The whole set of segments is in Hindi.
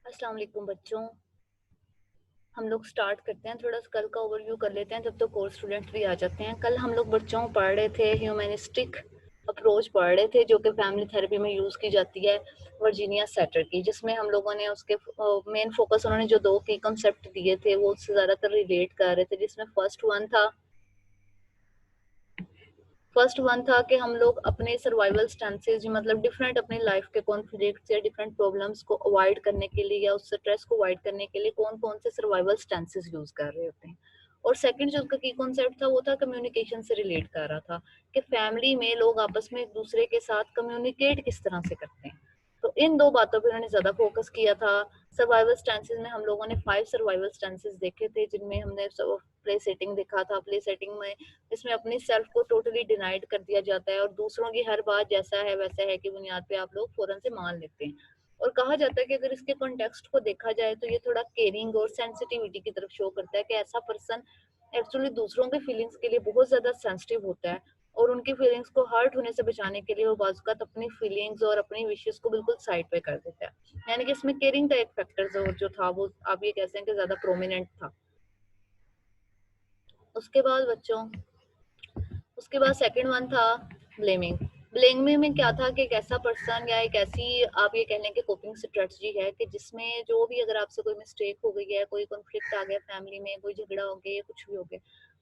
अस्सलाम वालेकुम बच्चों। हम लोग स्टार्ट करते हैं, थोड़ा सा कल का ओवरव्यू कर लेते हैं, तब तो कोर्स स्टूडेंट भी आ जाते हैं। कल हम लोग बच्चों पढ़ रहे थे ह्यूमनिस्टिक अप्रोच पढ़ रहे थे, जो कि फैमिली थेरेपी में यूज़ की जाती है, वर्जीनिया सैटर की, जिसमें हम लोगों ने उसके मेन फोकस उन्होंने जो दो की कंसेप्ट दिए थे वो उससे ज़्यादातर रिलेट कर रहे थे, जिसमें फर्स्ट वन था कि हम लोग अपने सर्वाइवल स्टेंसेज मतलब डिफरेंट अपनी लाइफ के कॉन्फ्लिक्ट्स या डिफरेंट प्रॉब्लम्स को अवॉइड करने के लिए या उस स्ट्रेस को अवॉइड करने के लिए कौन कौन से सर्वाइवल स्टेंसेज यूज कर रहे होते हैं। और सेकंड जो उसका की कॉन्सेप्ट था वो था कम्युनिकेशन से रिलेट कर रहा था कि फैमिली में लोग आपस में एक दूसरे के साथ कम्युनिकेट किस तरह से करते हैं। तो इन दो बातों पर उन्होंने ज्यादा फोकस किया था। सर्वाइवल स्टेंसेज में हम लोगों ने 5 सर्वाइवल स्टेंसेज देखे थे, जिनमें हमने प्ले सेटिंग देखा था। प्ले सेटिंग में इसमें अपनी सेल्फ को टोटली डिनाइड कर दिया जाता है और दूसरों की हर बात जैसा है वैसा है की बुनियाद पे आप लोग फौरन से मान लेते हैं। और कहा जाता है कि अगर इसके कॉन्टेक्स्ट को देखा जाए तो ये थोड़ा केयरिंग और सेंसिटिविटी की तरफ शो करता है कि ऐसा पर्सन एक्चुअली दूसरों के फीलिंग्स के लिए बहुत ज्यादा सेंसिटिव होता है और उनकी फीलिंग्स को हर्ट होने से बचाने के लिए वो बाज़ अपनी फीलिंग्स और अपनी विशेस को बिल्कुल साइड पे कर देता है। यानी कि इसमें केयरिंग का एक फैक्टर जो था वो आप ये कह सकते हैं कि ज्यादा प्रोमिनेंट था। उसके बाद बच्चों उसके बाद सेकंड वन था ब्लेमिंग। ब्लेमिंग में क्या था कि एक ऐसा पर्सन या एक ऐसी आप ये कह लें कि कोपिंग स्ट्रेटजी है कि जिसमें जो भी अगर आपसे कोई मिस्टेक हो गई है, कोई कॉन्फ्लिक्ट आ गया फैमिली में, कोई झगड़ा हो गया या कुछ भी हो गया,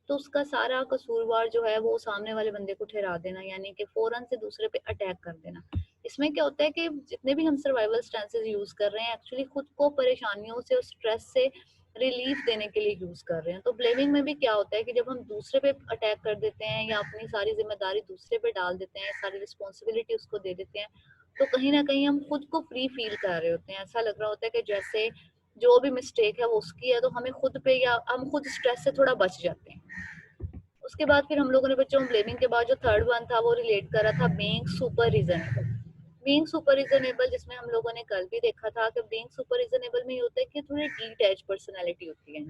तो उसका सारा कसूरवार जो है वो सामने वाले बंदे को ठहरा देना, यानी कि फौरन से दूसरे पे अटैक कर देना। इसमें क्या होता है कि जितने भी हम सर्वाइवल स्टेंसेस यूज कर रहे हैं एक्चुअली खुद को परेशानियों से और स्ट्रेस से रिलीफ देने के लिए यूज कर रहे हैं। तो ब्लेमिंग में भी क्या होता है कि जब हम दूसरे पे अटैक कर देते हैं या अपनी सारी जिम्मेदारी दूसरे पे डाल देते हैं, सारी रिस्पॉन्सिबिलिटी उसको दे देते हैं, तो कहीं ना कहीं हम खुद को फ्री फील कर रहे होते हैं। ऐसा लग रहा होता है कि जैसे जो भी मिस्टेक है वो उसकी है, तो हमें खुद पे या हम खुद स्ट्रेस से थोड़ा बच जाते हैं। उसके बाद फिर हम लोगों ने बच्चों ब्लेमिंग के बाद जो थर्ड वन था वो रिलेट करा था being super reasonable. Being super reasonable जिसमें हम लोगों ने कल भी देखा था कि बीइंग सुपर रीजनेबल में ये होता है कि थोड़ी डीटैच पर्सनैलिटी होती है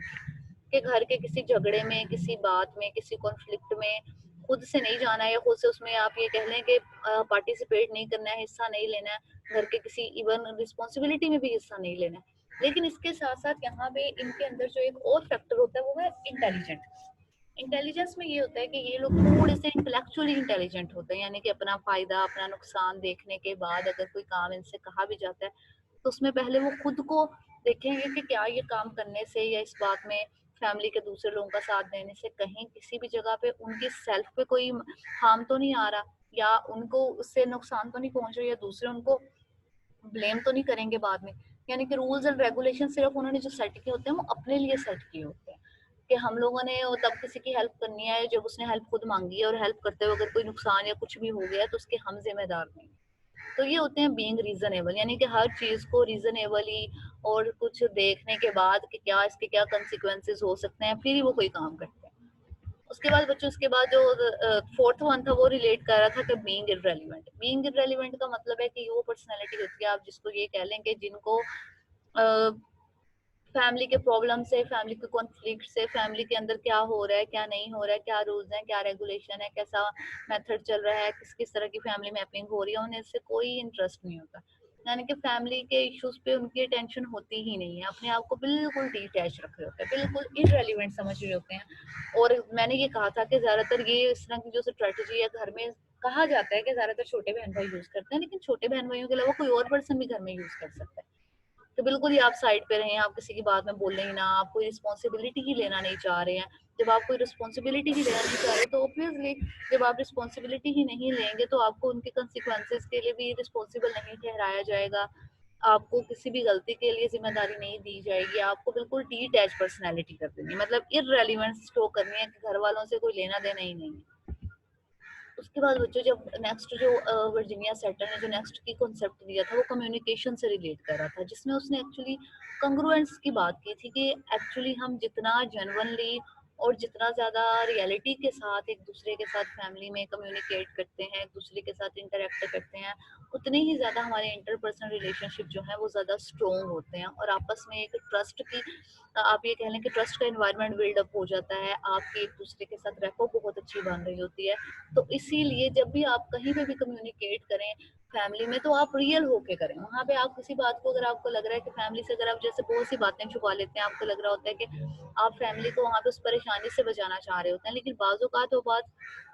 कि घर के किसी झगड़े में, किसी बात में, किसी कॉन्फ्लिक्ट में खुद से नहीं जाना है या खुद से उसमें आप ये कह लें कि पार्टिसिपेट नहीं करना है, हिस्सा नहीं लेना है, घर के किसी इवन रिस्पॉन्सिबिलिटी में भी हिस्सा नहीं लेना है। लेकिन इसके साथ साथ यहाँ पे इनके अंदर जो एक और फैक्टर होता है वो है इंटेलिजेंट। इंटेलिजेंस में ये होता है कि ये लोग थोड़े से इंटेलेक्चुअली इंटेलिजेंट होते हैं, यानी कि अपना फायदा अपना नुकसान देखने के बाद अगर कोई काम इनसे कहा भी जाता है तो उसमें पहले वो खुद को देखेंगे कि क्या ये काम करने से या इस बात में फैमिली के दूसरे लोगों का साथ देने से कहीं किसी भी जगह पे उनकी सेल्फ पे कोई हार्म तो नहीं आ रहा, या उनको उससे नुकसान तो नहीं पहुंच रहा, या दूसरे उनको ब्लेम तो नहीं करेंगे बाद में। यानी कि रूल्स एंड रेगुलेशन सिर्फ उन्होंने जो सेट किए होते हैं वो अपने लिए सेट किए होते हैं कि हम लोगों ने वो तब किसी की हेल्प करनी है जब उसने हेल्प खुद मांगी है, और हेल्प करते हुए अगर कोई नुकसान या कुछ भी हो गया तो उसके हम जिम्मेदार नहीं। तो ये होते हैं बीइंग रीजनेबल, यानी कि हर चीज को रीजनेबली और कुछ देखने के बाद कि क्या इसके क्या कंसिक्वेंसेस हो सकते हैं फिर ही वो कोई काम करते हैं। उसके बाद बच्चों उसके बाद जो फोर्थ वन था वो रिलेट कर रहा था कि बीइंग इररेलेवेंट। बीइंग इररेलेवेंट का मतलब है कि वो पर्सनैलिटी होती है, आप जिसको ये कह लें कि जिनको फैमिली के प्रॉब्लम से, फैमिली के कॉन्फ्लिक्ट से, फैमिली के अंदर क्या हो रहा है क्या नहीं हो रहा है, क्या रूल्स हैं क्या रेगुलेशन है, कैसा मेथड चल रहा है, किस किस तरह की फैमिली मैपिंग हो रही है, उन्हें इससे कोई इंटरेस्ट नहीं होता। यानी कि फैमिली के इश्यूज पे उनकी टेंशन होती ही नहीं है, अपने आप को बिल्कुल डिटैच रख रहे होते हैं, बिल्कुल इनरेलीवेंट समझ रहे होते हैं। और मैंने ये कहा था कि ज्यादातर ये इस तरह की जो स्ट्रेटजी है घर में कहा जाता है कि ज्यादातर छोटे बहन भाई यूज करते हैं, लेकिन छोटे बहन भाइयों के अलावा कोई और पर्सन भी घर में यूज कर सकता है। तो बिल्कुल ही आप साइड पे रहें, आप किसी की बात में बोलें ही ना, आप कोई रिस्पॉन्सिबिलिटी ही लेना नहीं चाह रहे हैं। जब आप कोई रिस्पॉन्सिबिलिटी ही लेना नहीं चाह रहे तो ऑब्वियसली जब आप रिस्पॉन्सिबिलिटी ही नहीं लेंगे तो आपको उनके कंसिक्वेंसेस के लिए भी रिस्पॉन्सिबल नहीं ठहराया जाएगा, आपको किसी भी गलती के लिए जिम्मेदारी नहीं दी जाएगी, आपको बिल्कुल डीटैच पर्सनैलिटी कर देनी है, मतलब इररेलीवेंस शो करनी है कि घर वालों से कोई लेना देना ही नहीं है। उसके बाद बच्चों जब नेक्स्ट जो वर्जीनिया सेटर ने जो नेक्स्ट की कॉन्सेप्ट दिया था वो कम्युनिकेशन से रिलेट कर रहा था, जिसमें उसने एक्चुअली कंग्रुएंस की बात की थी कि एक्चुअली हम जितना जेन्युइनली और जितना ज़्यादा रियलिटी के साथ एक दूसरे के साथ फैमिली में कम्युनिकेट करते हैं, एक दूसरे के साथ इंटरेक्ट करते हैं, उतनी ही ज़्यादा हमारे इंटरपर्सनल रिलेशनशिप जो है वो ज़्यादा स्ट्रॉन्ग होते हैं और आपस में एक ट्रस्ट की आप ये कह लें कि ट्रस्ट का इन्वायरमेंट बिल्डअप हो जाता है, आपकी एक दूसरे के साथ रेपो बहुत अच्छी बन रही होती है। तो इसीलिए जब भी आप कहीं पे भी कम्युनिकेट करें, फैमिली में तो आप रियल होके करें। वहाँ पे आप किसी बात को, अगर आपको लग रहा है कि फैमिली से अगर आप जैसे बहुत सी बातें छुपा लेते हैं, आपको लग रहा होता है कि आप फैमिली को वहाँ पे उस परेशानी से बचाना चाह रहे होते हैं, लेकिन बाज़ औक़ात वो बात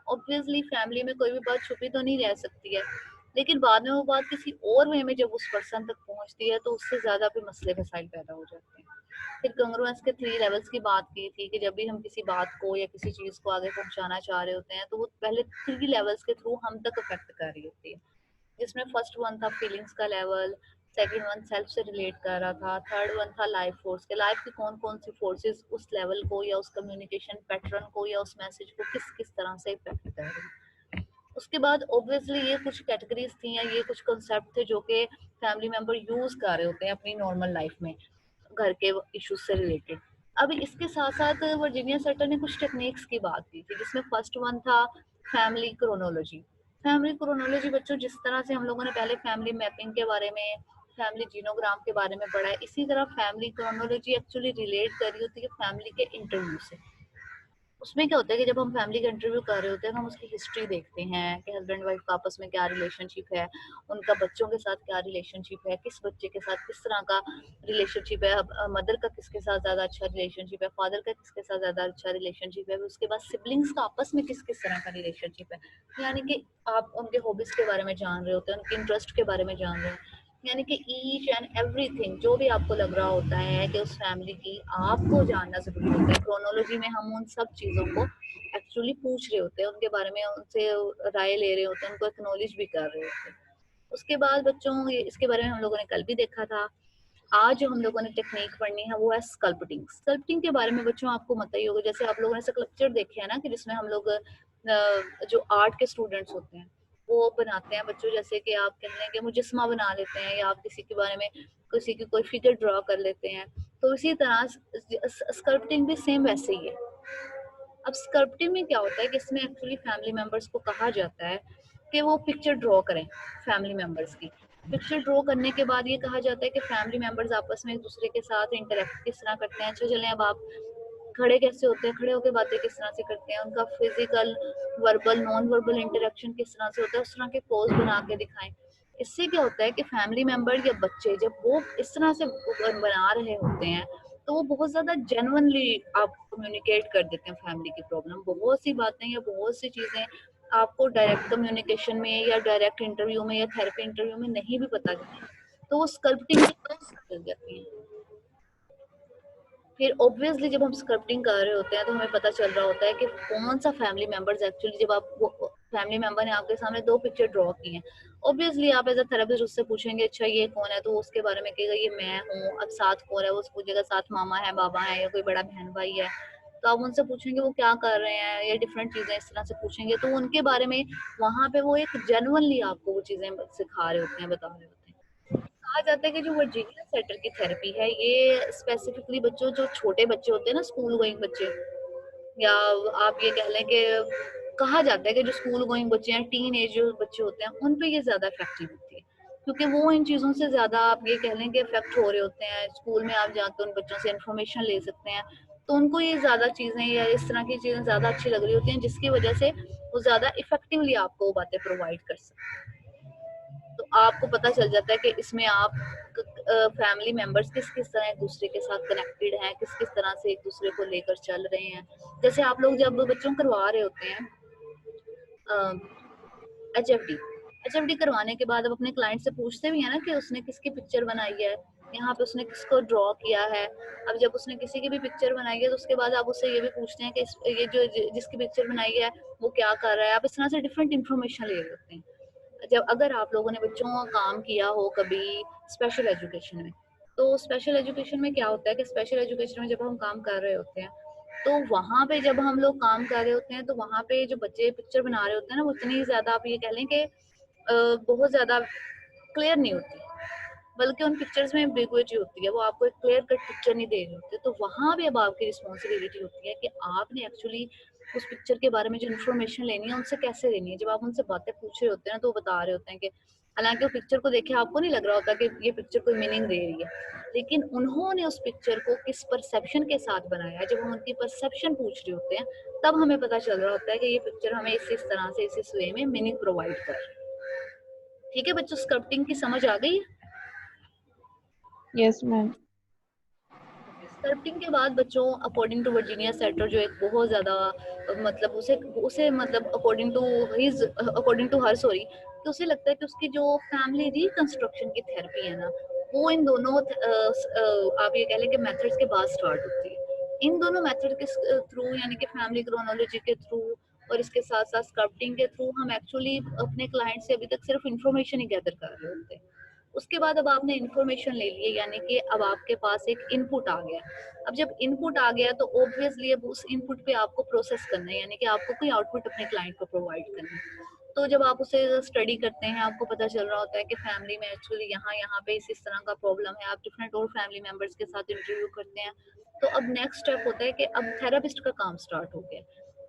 ऑब्वियसली फैमिली में कोई भी बात छुपी तो नहीं रह सकती है। लेकिन बाद में वो बात किसी और वे में जब उस पर्सन तक पहुँचती है तो उससे ज़्यादा फिर मसले मसाइल पैदा हो जाते हैं। फिर कांग्रुएंस के 3 लेवल्स की बात की थी कि जब भी हम किसी बात को या किसी चीज़ को आगे पहुँचाना चाह रहे होते हैं, तो वो पहले 3 लेवल्स के थ्रू हम तक इफ़ेक्ट कर रही होती है। जिसमें फर्स्ट वन था फीलिंग्स का लेवल, सेकंड वन सेल्फ से रिलेट कर रहा था, थर्ड वन था लाइफ फोर्स के, लाइफ की कौन-कौन सी फोर्सेस उस लेवल को या उस कम्युनिकेशन पैटर्न को या उस मैसेज को किस-किस तरह से इफ़ेक्ट कर रही है। उसके बाद ऑब्वियसली ये कुछ कैटेगरीज़ थी या ये कुछ कांसेप्ट थे जो कि फैमिली मेंबर यूज़ कर रहे होते हैं अपनी नॉर्मल लाइफ में, घर के इश्यूज से रिलेटेड। अब इसके साथ-साथ वर्जीनिया सेटर ने कुछ टेक्निक्स की बात की थी, जिसमें फर्स्ट वन था फैमिली क्रोनोलॉजी। फैमिली क्रोनोलॉजी बच्चों, जिस तरह से हम लोगों ने पहले फैमिली मैपिंग के बारे में, फैमिली जीनोग्राम के बारे में पढ़ा है, इसी तरह फैमिली क्रोनोलॉजी एक्चुअली रिलेट कर रही होती है फैमिली के इंटरव्यू से। उसमें क्या होता है कि जब हम फैमिली का इंटरव्यू कर रहे होते हैं, हम उसकी हिस्ट्री देखते हैं कि हस्बैंड वाइफ का आपस में क्या रिलेशनशिप है, उनका बच्चों के साथ क्या रिलेशनशिप है, किस बच्चे के साथ किस तरह का रिलेशनशिप है, मदर का किसके साथ ज़्यादा अच्छा रिलेशनशिप है, फादर का किसके साथ ज़्यादा अच्छा रिलेशनशिप है, उसके बाद सिबलिंग्स का आपस में किस किस तरह का रिलेशनशिप है। यानी कि आप उनके हॉबीज़ के बारे में जान रहे होते हैं, उनके इंटरेस्ट के बारे में जान रहे हैं। यानी कि ईच एंड एवरीथिंग जो भी आपको लग रहा होता है कि उस फैमिली की आपको जानना ज़रूरी होता है। क्रोनोलॉजी में हम उन सब चीज़ों को एक्चुअली पूछ रहे होते हैं, उनके बारे में उनसे राय ले रहे होते हैं, उनको एक्नॉलेज भी कर रहे होते हैं। उसके बाद बच्चों इसके बारे में हम लोगों ने कल भी देखा था। आज जो हम लोगों ने टेक्निक पढ़नी है वो है स्कल्पटिंग। स्कल्पटिंग के बारे में बच्चों आपको पता ही होगा, जैसे आप लोगों ने स्कल्पचर देखे हैं ना, कि जिसमें हम लोग जो आर्ट के स्टूडेंट्स होते हैं वो बनाते हैं बच्चों, जैसे कि आप कह लें कि मुजस्मा बना लेते हैं, या आप किसी के बारे में किसी की कोई फिगर ड्रॉ कर लेते हैं। तो इसी तरह स्कल्पटिंग भी सेम वैसे ही है। अब स्कल्पटिंग में क्या होता है कि इसमें एक्चुअली फैमिली मेंबर्स को कहा जाता है कि वो पिक्चर ड्रॉ करें फैमिली मेंबर्स की। पिक्चर ड्रॉ करने के बाद ये कहा जाता है कि फैमिली मेंबर्स आपस में एक दूसरे के साथ इंटरेक्ट किस तरह करते हैं। अच्छा चलें, अब आप खड़े कैसे होते हैं, खड़े होकर बातें किस तरह से करते हैं, उनका physical, verbal, non verbal interaction किस तरह से होता है, उस तरह के पोज बना के दिखाएं। इससे क्या होता है कि फैमिली मेंबर या बच्चे जब वो इस तरह से बना रहे होते हैं, तो वो बहुत ज़्यादा जेन्युइनली आप कम्युनिकेट कर देते हैं फैमिली की प्रॉब्लम। बहुत सी बातें या बहुत सी चीज़ें आपको डायरेक्ट कम्युनिकेशन में या डायरेक्ट इंटरव्यू में या थेरेपी इंटरव्यू में नहीं भी पता चलती, तो वो स्कल्पटिंग चल जाती हैं। फिर ऑब्वियसली जब हम स्क्रिप्टिंग कर रहे होते हैं तो हमें पता चल रहा होता है कि कौन सा फैमिली मेंबर्स एक्चुअली, जब आप वो फैमिली मेंबर ने आपके सामने 2 पिक्चर ड्रॉ की हैं, ऑब्वियसली आप एज अ थेरेपिस्ट उससे पूछेंगे अच्छा ये कौन है, तो वो उसके बारे में कहेगा ये मैं हूँ। अब साथ कौन है, वो पूछेगा साथ मामा है, बाबा है, या कोई बड़ा बहन भाई है। तो आप उनसे पूछेंगे वो क्या कर रहे हैं, या डिफरेंट चीजें इस तरह से पूछेंगे, तो उनके बारे में वहां पे वो एक जेन्युइनली आपको वो चीजें सिखा रहे होते हैं, बता रहे होते हैं। कहा जाता है कि जो वर्जीनिया सेटर की थेरेपी है, ये स्पेसिफिकली बच्चों, जो छोटे बच्चे होते हैं ना, स्कूल गोइंग बच्चे, या आप ये कह लें कि कहा जाता है कि जो स्कूल गोइंग बच्चे हैं, टीन एज जो बच्चे होते हैं, उन पे ये ज़्यादा इफेक्टिव होती है, क्योंकि वो इन चीज़ों से ज़्यादा आप ये कह लें कि इफेक्ट हो रहे होते हैं। स्कूल में आप जाकर उन बच्चों से इन्फॉर्मेशन ले सकते हैं, तो उनको ये ज़्यादा चीज़ें या इस तरह की चीज़ें ज़्यादा अच्छी लग रही होती हैं, जिसकी वजह से वो ज़्यादा इफेक्टिवली आपको वो बातें प्रोवाइड कर सकते हैं। तो आपको पता चल जाता है कि इसमें आप फैमिली मेंबर्स किस किस तरह एक दूसरे के साथ कनेक्टेड हैं, किस किस तरह से एक दूसरे को लेकर चल रहे हैं। जैसे आप लोग जब बच्चों को करवा रहे होते हैं एचएफडी, एचएफडी करवाने के बाद अब अपने क्लाइंट से पूछते भी है ना कि उसने किसकी पिक्चर बनाई है, यहाँ पे उसने किसको ड्रॉ किया है। अब जब उसने किसी की भी पिक्चर बनाई है तो उसके बाद आप उससे ये भी पूछते हैं कि ये जो जिसकी पिक्चर बनाई है वो क्या कर रहा है। आप इस तरह से डिफरेंट इन्फॉर्मेशन ले रहे होते हैं। जब अगर आप लोगों ने बच्चों का काम किया हो कभी स्पेशल एजुकेशन में, तो स्पेशल एजुकेशन में क्या होता है कि स्पेशल एजुकेशन में जब हम काम कर रहे होते हैं, तो वहाँ पे जब हम लोग काम कर रहे होते हैं, तो वहाँ पे जो बच्चे पिक्चर बना रहे होते हैं ना, वो इतनी ज़्यादा आप ये कह लें कि बहुत ज़्यादा क्लियर नहीं होती, बल्कि उन पिक्चर्स में एम्बिगुइटी होती है, वो आपको एक क्लियर कट पिक्चर नहीं दे रहे होते। तो वहाँ भी अब आपकी रिस्पॉन्सिबिलिटी होती है कि आपने एक्चुअली उस पिक्चर के बारे में जो इन्फॉर्मेशन लेनी है उनसे कैसे लेनी है। जब आप उनसे बातें पूछ रहे होते हैं तो वो बता रहे होते हैं कि हालांकि वो पिक्चर को देखे आपको नहीं लग रहा होता कि ये पिक्चर कोई मीनिंग दे रही है, लेकिन उन्होंने उस पिक्चर को किस परसेप्शन के साथ बनाया है। जब हम उनकी परसेप्शन पूछ रहे होते हैं तब हमें पता चल रहा होता है कि ये पिक्चर हमें इस तरह से इस वे में मीनिंग प्रोवाइड कर रही है। ठीक है बच्चों, स्क्रिप्टिंग की समझ आ गई? Yes ma'am. स्क्रिप्टिंग के बाद बच्चों, अकॉर्डिंग टू वर्जीनिया सेटर, जो एक बहुत ज्यादा मतलब उसे उसे मतलब अकॉर्डिंग टू हर सॉरी, तो उसे लगता है कि उसकी जो फैमिली रिकंस्ट्रक्शन की थेरेपी है ना, वो इन दोनों आप ये कह लें कि मेथड्स के बाद स्टार्ट होती है। इन दोनों मेथड के थ्रू, यानी कि फैमिली क्रोनोलॉजी के थ्रू और इसके साथ साथ स्क्रिप्टिंग के थ्रू, हम एक्चुअली अपने क्लाइंट से अभी तक सिर्फ इंफॉर्मेशन ही गैदर कर रहे होते हैं। उसके बाद अब आपने इन्फॉर्मेशन ले ली, यानी कि अब आपके पास एक इनपुट आ गया। अब जब इनपुट आ गया तो ऑब्वियसली अब उस इनपुट पे आपको प्रोसेस करना है, यानी कि आपको कोई आउटपुट अपने क्लाइंट को प्रोवाइड करना है। तो जब आप उसे स्टडी करते हैं, आपको पता चल रहा होता है कि फैमिली में एक्चुअली यहाँ यहाँ पे इस तरह का प्रॉब्लम है, आप डिफरेंट और फैमिली मेंबर्स के साथ इंटरव्यू करते हैं। तो अब नेक्स्ट स्टेप होता है कि अब थेरापिस्ट का काम स्टार्ट हो गया।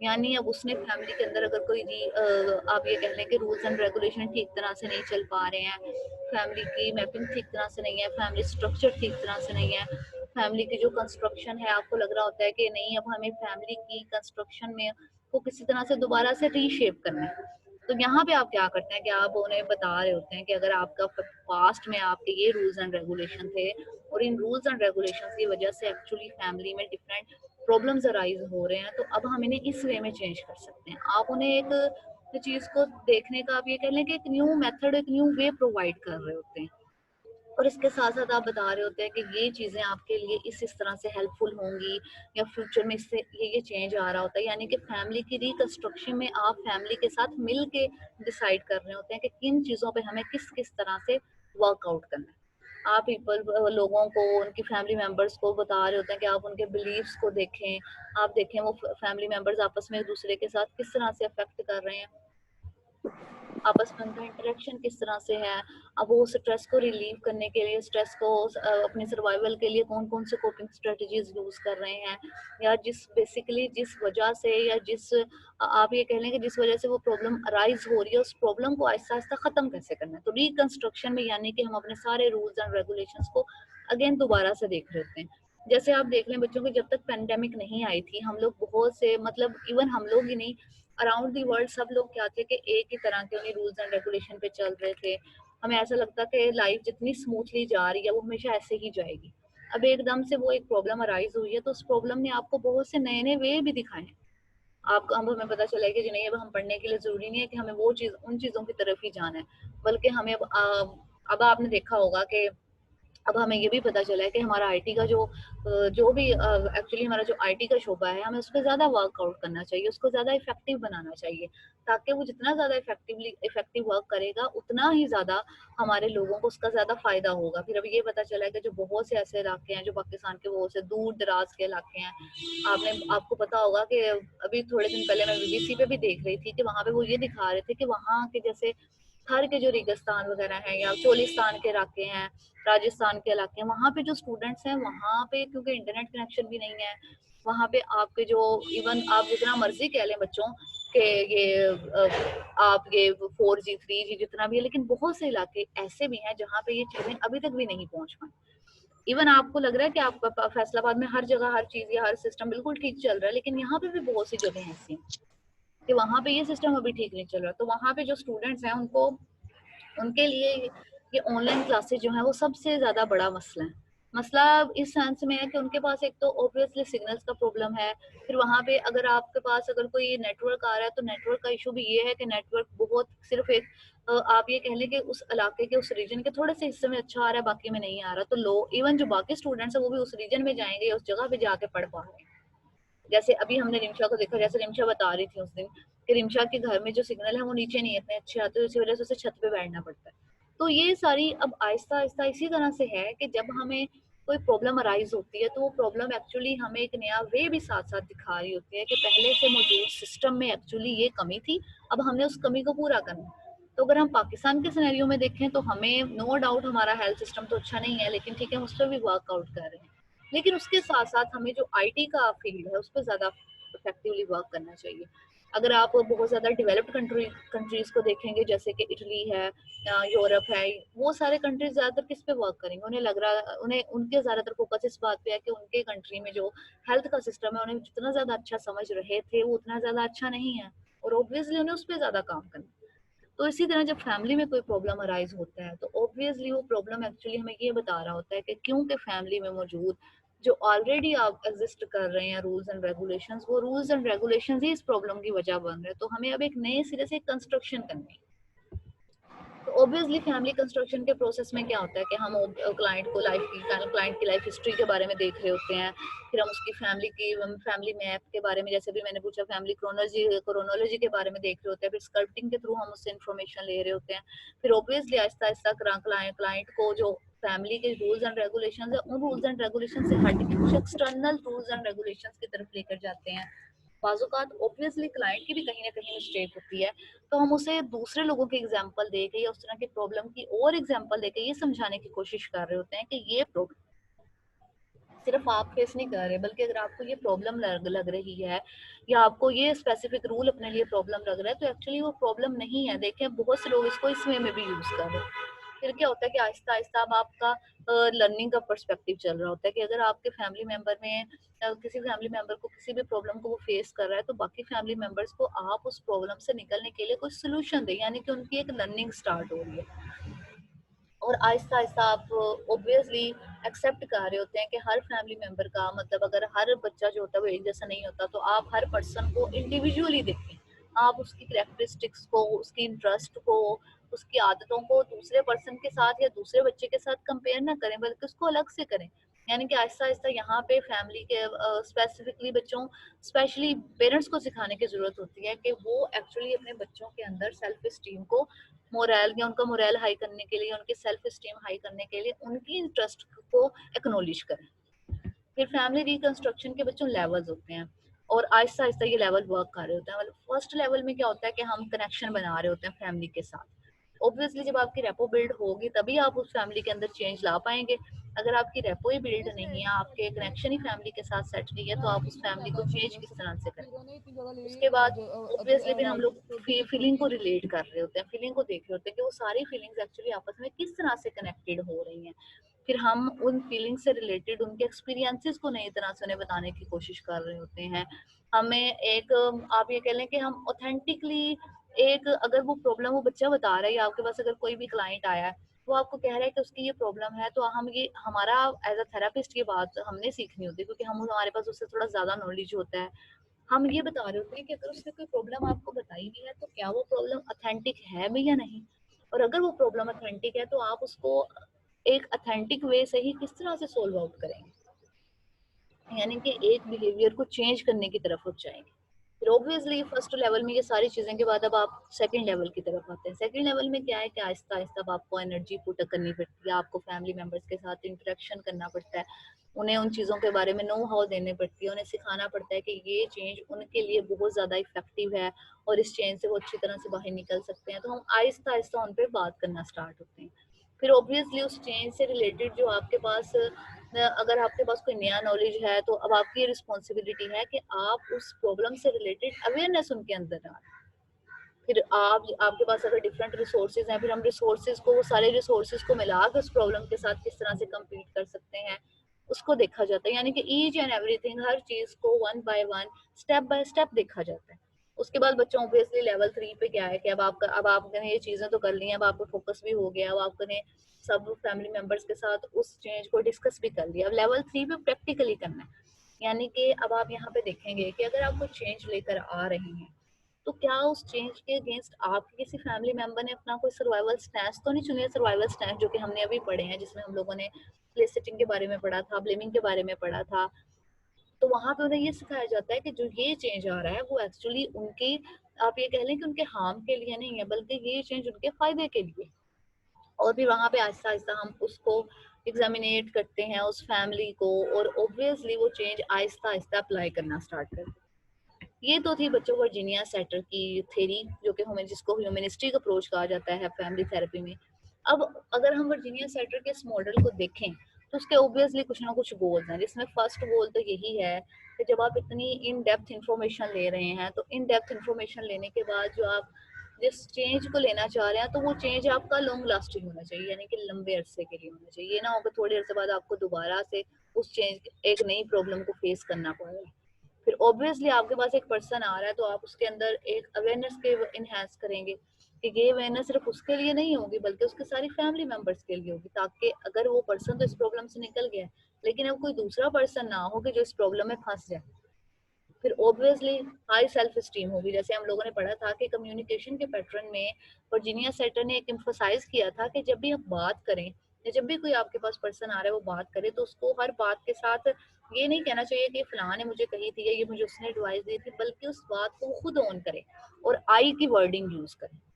यानी अब उसने फैमिली के अंदर अगर कोई आप ये कह लें कि रूल्स एंड रेगुलेशन ठीक तरह से नहीं चल पा रहे हैं, फैमिली की मैपिंग ठीक तरह से नहीं है, फैमिली स्ट्रक्चर ठीक तरह से नहीं है, फैमिली की जो कंस्ट्रक्शन है, आपको लग रहा होता है कि नहीं अब हमें फैमिली की कंस्ट्रक्शन में को किसी तरह से दोबारा से रीशेप करना है। तो यहाँ पे आप क्या करते हैं कि आप उन्हें बता रहे होते हैं कि अगर आपका पास्ट में आपके ये रूल्स एंड रेगुलेशन थे और इन रूल्स एंड रेगुलेशन की वजह से एक्चुअली फैमिली में डिफरेंट प्रॉब्लम्स अराइज हो रहे हैं, तो अब हम इन्हें इस वे में चेंज कर सकते हैं। आप उन्हें एक चीज को देखने का, आप ये कह लें कि एक न्यू मेथड, एक न्यू वे प्रोवाइड कर रहे होते हैं। और इसके साथ साथ आप बता रहे होते हैं कि ये चीजें आपके लिए इस तरह से हेल्पफुल होंगी, या फ्यूचर में इससे ये चेंज आ रहा होता है। यानी कि फैमिली की रिकंस्ट्रक्शन में आप फैमिली के साथ मिल के डिसाइड कर रहे होते हैं कि किन चीजों पे हमें किस किस तरह से वर्कआउट करना है। आप पीपल लोगों को, उनकी फैमिली मेंबर्स को बता रहे होते हैं कि आप उनके बिलीव्स को देखें, आप देखें वो फैमिली मेंबर्स आपस में एक दूसरे के साथ किस तरह से अफेक्ट कर रहे हैं, आपस में उनका इंटरेक्शन किस तरह से है। अब वो स्ट्रेस को रिलीव करने के लिए, स्ट्रेस को अपने सर्वाइवल के लिए कौन कौन से कोपिंग स्ट्रेटजीज यूज कर रहे हैं, या जिस बेसिकली जिस वजह से, या जिस आप ये कह लें कि जिस वजह से वो प्रॉब्लम अराइज हो रही है, उस प्रॉब्लम को आहिस्ता आहिस्ता खत्म कैसे करना है। तो रिकंस्ट्रक्शन में यानी कि हम अपने सारे रूल्स एंड रेगुलेशंस को अगेन दोबारा से देख रहे होते हैं। जैसे आप देख लें बच्चों की, जब तक पेंडेमिक नहीं आई थी, हम लोग बहुत से, मतलब इवन हम लोग ही नहीं, अराउंड दी वर्ल्ड सब लोग क्या थे कि एक ही तरह के उन्हीं रूल्स एंड रेगुलेशन पे चल रहे थे। हमें ऐसा लगता कि लाइफ जितनी स्मूथली जा रही है वो हमेशा ऐसे ही जाएगी। अब एकदम से वो एक प्रॉब्लम अराइज हुई है, तो उस प्रॉब्लम ने आपको बहुत से नए नए वे भी दिखाए हैं। आपको, अब हमें पता चला है कि जी नहीं, अब हम पढ़ने के लिए जरूरी नहीं है कि हमें वो चीज, उन चीजों की तरफ ही जाना है, बल्कि हमें अब आपने देखा होगा कि अब हमें ये भी पता चला है कि हमारा आईटी का जो भी एक्चुअली हमारा जो आईटी का शोबा है, हमें उस पर ज़्यादा वर्कआउट करना चाहिए, उसको ज़्यादा इफेक्टिव बनाना चाहिए, ताकि वो जितना ज़्यादा इफेक्टिव वर्क करेगा उतना ही ज़्यादा हमारे लोगों को उसका ज़्यादा फायदा होगा। फिर अभी ये पता चला है कि जो बहुत से ऐसे इलाके हैं जो पाकिस्तान के बहुत से दूर दराज के इलाके हैं, आपको पता होगा कि अभी थोड़े दिन पहले मैं बीबीसी पे भी देख रही थी कि वहाँ पे वो ये दिखा रहे थे कि वहाँ के जैसे थर के जो रेगिस्तान वगैरह हैं, या चोलिस्तान के इलाके हैं, राजस्थान के इलाके हैं, वहाँ पे जो स्टूडेंट्स हैं, वहाँ पे क्योंकि इंटरनेट कनेक्शन भी नहीं है, वहाँ पे आपके जो, इवन आप जितना मर्जी कह लें बच्चों के ये आप ये 4G 3G जितना भी है, लेकिन बहुत से इलाके ऐसे भी हैं जहाँ पे ये चीजें अभी तक भी नहीं पहुंच पाई। इवन आपको लग रहा है कि आपका फैसलाबाद में हर जगह हर चीज या हर सिस्टम बिल्कुल ठीक चल रहा है, लेकिन यहाँ पे भी बहुत सी जगह ऐसी हैं कि वहाँ पे ये सिस्टम अभी ठीक नहीं चल रहा। तो वहाँ पे जो स्टूडेंट्स हैं, उनको, उनके लिए ये ऑनलाइन क्लासेस जो है वो सबसे ज्यादा बड़ा मसला है। मसला इस सेंस में है कि उनके पास एक तो ऑब्वियसली सिग्नल्स का प्रॉब्लम है। फिर वहाँ पे अगर आपके पास अगर कोई नेटवर्क आ रहा है, तो नेटवर्क का इशू भी ये है कि नेटवर्क बहुत सिर्फ एक आप ये कह लें कि उस इलाके के, उस रीजन के थोड़े से हिस्से में अच्छा आ रहा है, बाकी में नहीं आ रहा। तो लो, इवन जो बाकी स्टूडेंट्स है वो भी उस रीजन में जाएंगे, उस जगह पे जाके पढ़ पा रहे हैं। जैसे अभी हमने रिमशा को देखा, जैसे रिमशा बता रही थी उस दिन कि रिमशा के घर में जो सिग्नल है वो नीचे नहीं इतने अच्छे आते, इसी वजह से उसे छत पे बैठना पड़ता है। तो ये सारी अब आहिस्ता आहिस्ता इसी तरह से है कि जब हमें कोई प्रॉब्लम अराइज होती है, तो वो प्रॉब्लम एक्चुअली हमें एक नया वे भी साथ साथ दिखा रही होती है कि पहले से मौजूद सिस्टम में एक्चुअली ये कमी थी, अब हमने उस कमी को पूरा करना है। तो अगर हम पाकिस्तान के सिनेरियो में देखें, तो हमें नो डाउट हमारा हेल्थ सिस्टम तो अच्छा नहीं है, लेकिन ठीक है, हम उस पर भी वर्कआउट कर रहे हैं। लेकिन उसके साथ साथ हमें जो आईटी का फील्ड है उस पर ज़्यादा इफेक्टिवली वर्क करना चाहिए। अगर आप बहुत ज़्यादा डेवलप्ड कंट्रीज को देखेंगे, जैसे कि इटली है, यूरोप है, वो सारे कंट्रीज ज़्यादातर किस पे वर्क करेंगे, उन्हें लग रहा, उन्हें उनके ज़्यादातर फोकस इस बात पे है कि उनके कंट्री में जो हेल्थ का सिस्टम है, उन्हें जितना ज़्यादा अच्छा समझ रहे थे वो उतना ज़्यादा अच्छा नहीं है, और ऑब्वियसली उन्हें उस पर ज़्यादा काम करना है। तो इसी तरह जब फैमिली में कोई प्रॉब्लम अराइज होता है तो ऑब्वियसली वो प्रॉब्लम एक्चुअली हमें ये बता रहा होता है कि क्योंकि फैमिली में मौजूद जो ऑलरेडी आप एग्जिस्ट कर रहे हैं रूल्स एंड रेगुलेशंस, वो रूल्स एंड रेगुलेशंस ही इस प्रॉब्लम की वजह बन रहे हैं। तो हमें अब एक नए सिरे से कंस्ट्रक्शन करनी है। तो ऑब्वियसली फैमिली कंस्ट्रक्शन के प्रोसेस में क्या होता है कि हम क्लाइंट को क्लाइंट की लाइफ हिस्ट्री के बारे में देख रहे होते हैं, फिर हम उसकी फैमिली मैप के बारे में, जैसे भी मैंने पूछा, फैमिली क्रोनोलॉजी के बारे में देख रहे होते हैं, फिर स्कल्पटिंग के थ्रू हम उससे इन्फॉर्मेशन ले रहे होते हैं। फिर ऑब्वियसली आहिस्ता आहिस्ता क्लाइंट को जो फैमिली के रूल्स एंड रेगुलेशन है, उन रूल्स एंड रेगुलेशन से हट के कुछ एक्सटर्नल रूल्स एंड रेगुलेशन की तरफ लेकर जाते हैं। बाज़-औक़ात ऑब्वियसली क्लाइंट की भी कहीं न कहीं मिस्टेक होती है, तो हम उसे दूसरे लोगों के एग्ज़ाम्पल देके या उस तरह की प्रॉब्लम की और एग्ज़ाम्पल देके ये समझाने की कोशिश कर रहे होते हैं कि ये प्रॉब्लम सिर्फ आप फेस नहीं कर रहे, बल्कि अगर आपको ये प्रॉब्लम लग रही है या आपको ये स्पेसिफिक रूल अपने लिए प्रॉब्लम लग रहा है, तो एक्चुअली वो प्रॉब्लम नहीं है। देखें, बहुत से लोग इसको इस वे में भी यूज़ कर रहे हैं। फिर क्या होता है कि आहिस्ता-आहिस्ता अब आपका लर्निंग का पर्सपेक्टिव चल रहा होता है कि अगर आपके फैमिली मेंबर में किसी फैमिली मेंबर को किसी भी प्रॉब्लम को वो फेस कर रहा है, तो बाकी फैमिली मेंबर्स को आप उस प्रॉब्लम से निकलने के लिए कोई सॉल्यूशन दें, यानी कि उनकी एक लर्निंग स्टार्ट हो रही है। और आहिस्ता-आहिस्ता आप ऑब्वियसली एक्सेप्ट कर रहे होते हैं कि हर फैमिली मेंबर का मतलब, अगर हर बच्चा जो होता है वो एक जैसा नहीं होता, तो आप हर पर्सन को इंडिविजुअली देखें। आप उसकी कैरेक्टरिस्टिक्स को, उसकी इंटरेस्ट को, उसकी आदतों को दूसरे पर्सन के साथ या दूसरे बच्चे के साथ कंपेयर ना करें, बल्कि उसको अलग से करें। यानी कि आहिस्ता-आहिस्ता यहाँ पे फैमिली के स्पेसिफिकली बच्चों, स्पेशली पेरेंट्स को सिखाने की ज़रूरत होती है कि वो एक्चुअली अपने बच्चों के अंदर सेल्फ एस्टीम को, मोरल या उनका मोरल हाई करने के लिए, उनकी सेल्फ एस्टीम हाई करने के लिए उनकी इंटरेस्ट को एक्नॉलेज करें। फिर फैमिली रिकंस्ट्रक्शन के बच्चों लेवल्स होते हैं और आहिस्ता आहिस्ता ये लेवल वर्क कर रहे होते हैं। मतलब फर्स्ट लेवल में क्या होता है कि हम कनेक्शन बना रहे होते हैं फैमिली के साथ। ऑब्वियसली जब आपकी रेपो बिल्ड होगी तभी आप उस फैमिली के अंदर चेंज ला पाएंगे। अगर आपकी रेपो ही बिल्ड नहीं है, आपके कनेक्शन ही फैमिली के साथ सेट नहीं है, तो आप उस फैमिली को चेंज किस तरह से करें। उसके बाद ऑब्वियसली फिर हम लोग फीलिंग को रिलेट कर रहे होते हैं, फीलिंग को देख रहे होते हैं कि वो सारी फीलिंग्स एक्चुअली आपस में किस तरह से कनेक्टेड हो रही हैं। फिर हम उन फीलिंग से रिलेटेड उनके एक्सपीरियंसेस को नई तरह से उन्हें बताने की कोशिश कर रहे होते हैं। हमें एक आप ये कह लें कि हम ऑथेंटिकली एक, अगर वो प्रॉब्लम वो बच्चा बता रहा है या आपके पास अगर कोई भी क्लाइंट आया है, वो आपको कह रहा है कि उसकी ये प्रॉब्लम है, तो हम ये हमारा एज अ थेरेपिस्ट ये बात हमने सीखनी होती है, क्योंकि हम हमारे पास उससे थोड़ा ज़्यादा नॉलेज होता है। हम ये बता रहे होते हैं कि अगर उसने कोई प्रॉब्लम आपको बताई भी है, तो क्या वो प्रॉब्लम ऑथेंटिक है भी या नहीं, और अगर वो प्रॉब्लम ऑथेंटिक है तो आप उसको एक ऑथेंटिक वे से ही किस तरह से सोल्व आउट करेंगे, यानी कि एक बिहेवियर को चेंज करने की तरफ आप जाएंगे। फिर ऑब्वियसली फर्स्ट लेवल में ये सारी चीज़ें के बाद अब आप सेकंड लेवल की तरफ आते हैं। सेकंड लेवल में क्या है कि आहिस्ता आहिस्ता अब आपको एनर्जी पुट करनी पड़ती है, आपको फैमिली मेम्बर्स के साथ इंटरेक्शन करना पड़ता है, उन्हें उन चीज़ों के बारे में नो हाउ देने पड़ती है, उन्हें सिखाना पड़ता है कि ये चेंज उनके लिए बहुत ज़्यादा इफेक्टिव है और इस चेंज से वो अच्छी तरह से बाहर निकल सकते हैं। तो हम आहिस्ता आहिस्ता उन पर बात करना स्टार्ट होते हैं। फिर ऑब्वियसली उस चेंज से रिलेटेड जो आपके पास अगर आपके पास कोई नया नॉलेज है, तो अब आपकी रिस्पॉन्सिबिलिटी है कि आप उस प्रॉब्लम से रिलेटेड अवेयरनेस उनके अंदर डालें। फिर आपके पास अगर डिफरेंट रिसोर्सेज हैं, फिर हम रिसोर्सेज को, वो सारे रिसोर्सेज को मिला के उस प्रॉब्लम के साथ किस तरह से कम्पीट कर सकते हैं, उसको देखा जाता है। यानी कि ईच एंड एवरीथिंग, हर चीज़ को one by one, step by step देखा जाता है। उसके बाद बच्चों ऑब्वियसली लेवल 3 पे क्या है कि अब आपने ये चीज़ें तो कर ली हैं, अब आपको फोकस भी हो गया, अब आपने सब फैमिली मेंबर्स के साथ उस चेंज को डिस्कस भी कर लिया। अब लेवल 3 पे प्रैक्टिकली करना है। यानी कि अब आप यहाँ पे देखेंगे कि अगर आप कोई चेंज लेकर आ रहे हैं, तो क्या उस चेंज के अगेंस्ट आपके किसी फैमिली मेंबर ने अपना कोई सर्वाइवल स्टैंस तो नहीं चुनी है। सर्वाइवल स्टैंस जो कि हमने अभी पढ़े हैं, जिसमें हम लोगों ने प्ले सेटिंग के बारे में पढ़ा था, ब्लेमिंग के बारे में पढ़ा था। तो वहां पे उन्हें ये सिखाया जाता है कि जो ये चेंज आ रहा है वो एक्चुअली उनके, आप ये कह लें कि उनके हार्म के लिए नहीं है, बल्कि ये चेंज उनके फायदे के लिए। और फिर वहां पे आहिस्ता आहिस्ता हम उसको एग्जामिनेट करते हैं उस फैमिली को, और ऑब्वियसली वो चेंज आहिस्ता आहिस्ता अप्लाई करना स्टार्ट करते हैं। ये तो थी बच्चों वर्जीनिया सेटर की थ्योरी, जो कि हमें जिसको ह्यूमनिस्टिक अप्रोच कहा जाता है फैमिली थेरेपी में। अब अगर हम वर्जीनिया सेटर के इस मॉडल को देखें, तो उसके ऑब्वियसली कुछ ना कुछ गोल्स हैं, जिसमें फर्स्ट गोल तो यही है कि जब आप इतनी इन डेप्थ इंफॉर्मेशन ले रहे हैं, तो इन डेप्थ इंफॉर्मेशन लेने के बाद जो आप जिस चेंज को लेना चाह रहे हैं, तो वो चेंज आपका लॉन्ग लास्टिंग होना चाहिए, यानी कि लंबे अरसे के लिए होना चाहिए। ये ना हो कि थोड़ी अरसे बाद आपको दोबारा से उस चेंज, एक नई प्रॉब्लम को फेस करना पड़े। फिर ऑब्वियसली आपके पास एक पर्सन आ रहा है, तो आप उसके अंदर एक अवेयरनेस के इनहेंस करेंगे। कि ये अवेयरनेस सिर्फ उसके लिए नहीं होगी बल्कि उसके सारी फैमिली मेंबर्स के लिए होगी, ताकि अगर वो पर्सन तो इस प्रॉब्लम से निकल गया है लेकिन अब कोई दूसरा पर्सन ना हो कि जो इस प्रॉब्लम में फंस जाए, फिर ऑब्वियसली हाई सेल्फ स्टीम होगी। जैसे हम लोगों ने पढ़ा था कि कम्युनिकेशन के पैटर्न में वर्जीनिया सेटर ने एक एम्फोसाइज किया था कि जब भी आप बात करें या जब भी कोई आपके पास पर्सन आ रहा है वो बात करे तो उसको हर बात के साथ ये नहीं कहना चाहिए कि फलां ने मुझे कही थी या ये मुझे उसने एडवाइस दी थी, बल्कि उस बात को खुद ऑन करे और आई की वर्डिंग यूज करे।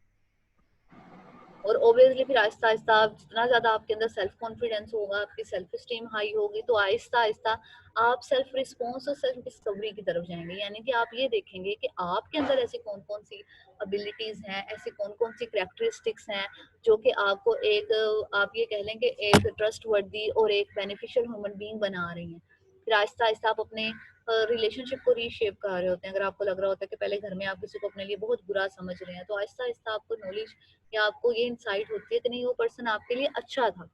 और ऑब्वियसली फिर आहिस्ता आहिस्ता जितना ज्यादा आपके अंदर सेल्फ कॉन्फिडेंस होगा, आपकी सेल्फ स्टीम हाई होगी, तो आहिस्ता आहिस्ता आप सेल्फ रिस्पॉन्स और सेल्फ डिस्कवरी की तरफ जाएंगे। यानी कि आप ये देखेंगे कि आपके अंदर ऐसी कौन कौन सी एबिलिटीज हैं, ऐसी कौन कौन सी करेक्टरिस्टिक्स हैं जो कि आपको एक आप ये कह लें कि एक ट्रस्ट वर्दी और एक बेनिफिशियल ह्यूमन बीइंग बना रही हैं। फिर आहिस्ता आहिस्ता आप अपने रिलेशनशिप को रीशेप कर रहे होते हैं। अगर आपको लग रहा होता है कि पहले घर में आप किसी को अपने लिए बहुत बुरा समझ रहे हैं, तो आहिस्ता आहिस्ता आपको नॉलेज या आपको ये इंसाइट होती है कि नहीं वो पर्सन आपके लिए अच्छा था।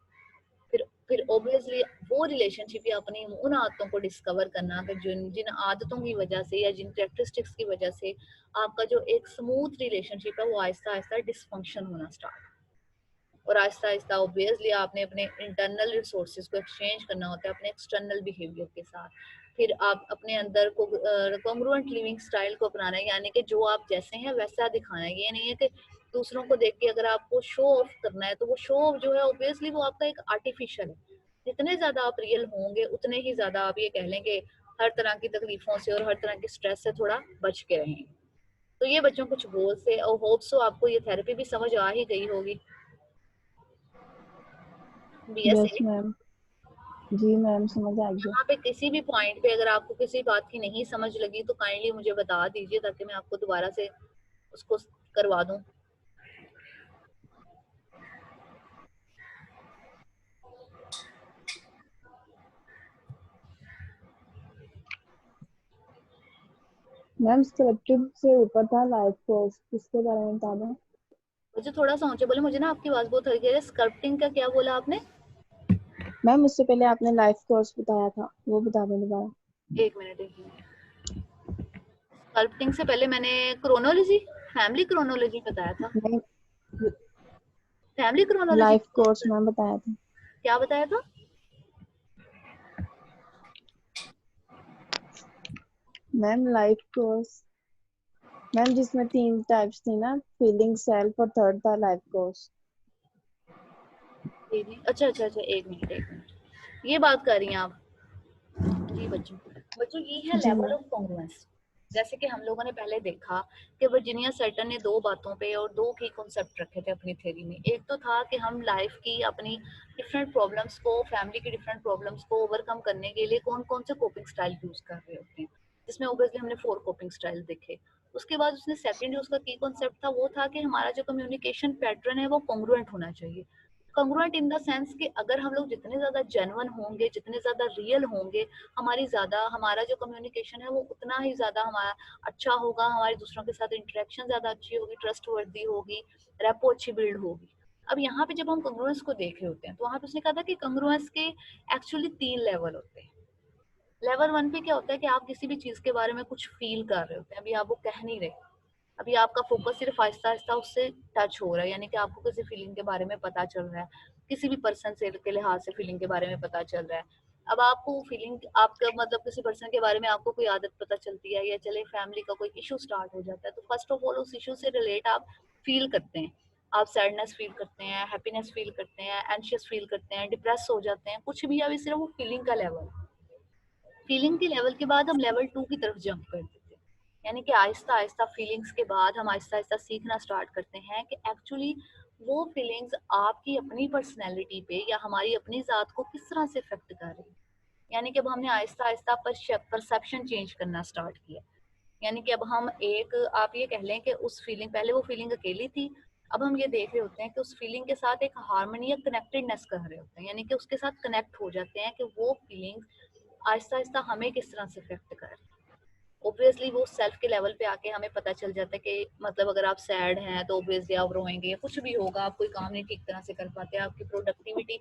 फिर ऑब्वियसली वो रिलेशनशिप या अपनी उन आदतों को डिस्कवर करना कि जिन जिन आदतों की वजह से या जिन कैरेक्टरिस्टिक्स की वजह से आपका जो एक स्मूथ रिलेशनशिप है वो आहिस्ता आहिस्ता डिसफंक्शन होना स्टार्ट। और आहिस्ता आहिस्ता ऑब्वियसली आपने अपने इंटरनल रिसोर्सेज को एक्सचेंज करना होता है अपने एक्सटर्नल बिहेवियर के साथ। फिर आप अपने अंदर को कॉन्ग्रुएंट लिविंग स्टाइल को अपनाना है, यानी कि जो आप जैसे हैं वैसा दिखाना है। ये नहीं है कि दूसरों को देख के अगर आपको शो ऑफ करना है तो वो शो ऑफ जो है ऑब्वियसली वो आपका एक आर्टिफिशियल है। जितने ज्यादा आप रियल होंगे उतने ही ज्यादा आप ये कह लें कि हर तरह की तकलीफों से और हर तरह की स्ट्रेस से थोड़ा बच के रहेंगे। तो ये बच्चों कुछ गोल्स है और होप्स सो आपको ये थेरेपी भी समझ आ ही गई होगी। यस बीएसए मैम, जी मैम समझ आ गया। यहाँ पे किसी भी पॉइंट पे अगर आपको किसी बात की नहीं समझ लगी तो काइंडली मुझे बता दीजिए ताकि मैं आपको दोबारा से उसको करवा दूं। मैम स्क्रिप्टेड से ऊपर था लाइफ कोर्स, इसके बारे में बता दें। मुझे थोड़ा सा ऊंचे बोले, मुझे ना आपकी आवाज बहुत हल्की है। स्कल्पटिंग का क्या बोला आपने? मैम उससे पहले आपने लाइफ कोर्स बताया था, वो बता दें दोबारा। एक मिनट। स्कल्पटिंग से पहले मैंने क्रोनोलॉजी, फैमिली क्रोनोलॉजी बताया था। नहीं, family chronology life course ma'am बताया था। क्या बताया था? मैम लाइफ कोर्स, मैम जिसमें 3 टाइप्स थी ना, फीलिंग, सेल्फ और थर्ड था लाइफ कोर्स। अच्छा, एक मिनट ये बात कर रही हैं आप? जी बच्चों, बच्चों ये है जी लेवल मैम। Of congruence. जैसे कि हम लोगों ने पहले देखा कि वर्जीनिया सेटर ने दो बातों पे और दो की कॉन्सेप्ट रखे थे अपनी थ्योरी में। एक तो था कि हम लाइफ की अपनी डिफरेंट प्रॉब्लम्स को, फैमिली की डिफरेंट प्रॉब्लम्स को ओवरकम करने के लिए कौन कौन से कोपिंग स्टाइल यूज कर रहे होते हैं, जिसमें ओबियसली हमने 4 कोपिंग स्टाइल देखे। उसके बाद उसने सेकंड जो उसका की कॉन्सेप्ट था वो था कि हमारा जो कम्युनिकेशन पैटर्न है वो कॉन्ग्रुएंट होना चाहिए। कॉन्ग्रुएंट इन द सेंस कि अगर हम लोग जितने ज्यादा जेन्युइन होंगे, जितने ज्यादा रियल होंगे, हमारा जो कम्युनिकेशन है वो उतना ही ज्यादा हमारा अच्छा होगा, हमारे दूसरों के साथ इंटरेक्शन ज्यादा अच्छी होगी, ट्रस्ट वर्दी होगी, रेपो अच्छी बिल्ड होगी। अब यहाँ पे जब हम कंग्रुएंस को देख रहे होते हैं तो वहां पे उसने कहा था कि कंग्रुएंस के एक्चुअली 3 लेवल होते हैं। लेवल 1 पे क्या होता है कि आप किसी भी चीज के बारे में कुछ फील कर रहे होते हैं, अभी आप वो कह नहीं रहे, अभी आपका फोकस सिर्फ आहिस्ता आहिस्ता उससे टच हो रहा है, यानी कि आपको किसी फीलिंग के बारे में पता चल रहा है, किसी भी पर्सन से के लिहाज से फीलिंग के बारे में पता चल रहा है। अब आपको फीलिंग आपका मतलब किसी पर्सन के बारे में आपको कोई आदत पता चलती है या चले फैमिली का कोई इशू स्टार्ट हो जाता है, तो फर्स्ट ऑफ ऑल उस इशू से रिलेट आप फील करते हैं। आप सैडनेस फील करते हैं, हैप्पीनेस फील करते हैं, एंशियस फील करते हैं, डिप्रेस हो जाते हैं, कुछ भी। अभी सिर्फ वो फीलिंग का लेवल, फीलिंग के लेवल के बाद हम लेवल 2 की तरफ जंप कर देते हैं। यानी कि आहिस्ता आहिस्ता फीलिंग्स के बाद हम आहिस्ता आहिस्ता सीखना स्टार्ट करते हैं कि एक्चुअली वो फीलिंग्स आपकी अपनी पर्सनैलिटी पे या हमारी अपनी ज़ात को किस तरह से इफेक्ट कर रही है। यानी कि अब हमने आहिस्ता आहिस्ता परसेप्शन चेंज करना स्टार्ट किया। यानी कि अब हम एक आप ये कह लें कि उस फीलिंग, पहले वो फीलिंग अकेली थी, अब हम ये देख रहे होते हैं कि उस फीलिंग के साथ एक हार्मनी या कनेक्टेडनेस कर रहे होते हैं, यानी कि उसके साथ कनेक्ट हो जाते हैं कि वो फीलिंग आहिस्ता आहिस्ता हमें किस तरह से इफेक्ट कर। ऑब्वियसली वो सेल्फ के लेवल पे आके हमें पता चल जाता है कि मतलब अगर आप सैड हैं तो ऑब्वियसली आप रोएंगे, कुछ भी होगा, आप कोई काम नहीं ठीक तरह से कर पाते, आपकी प्रोडक्टिविटी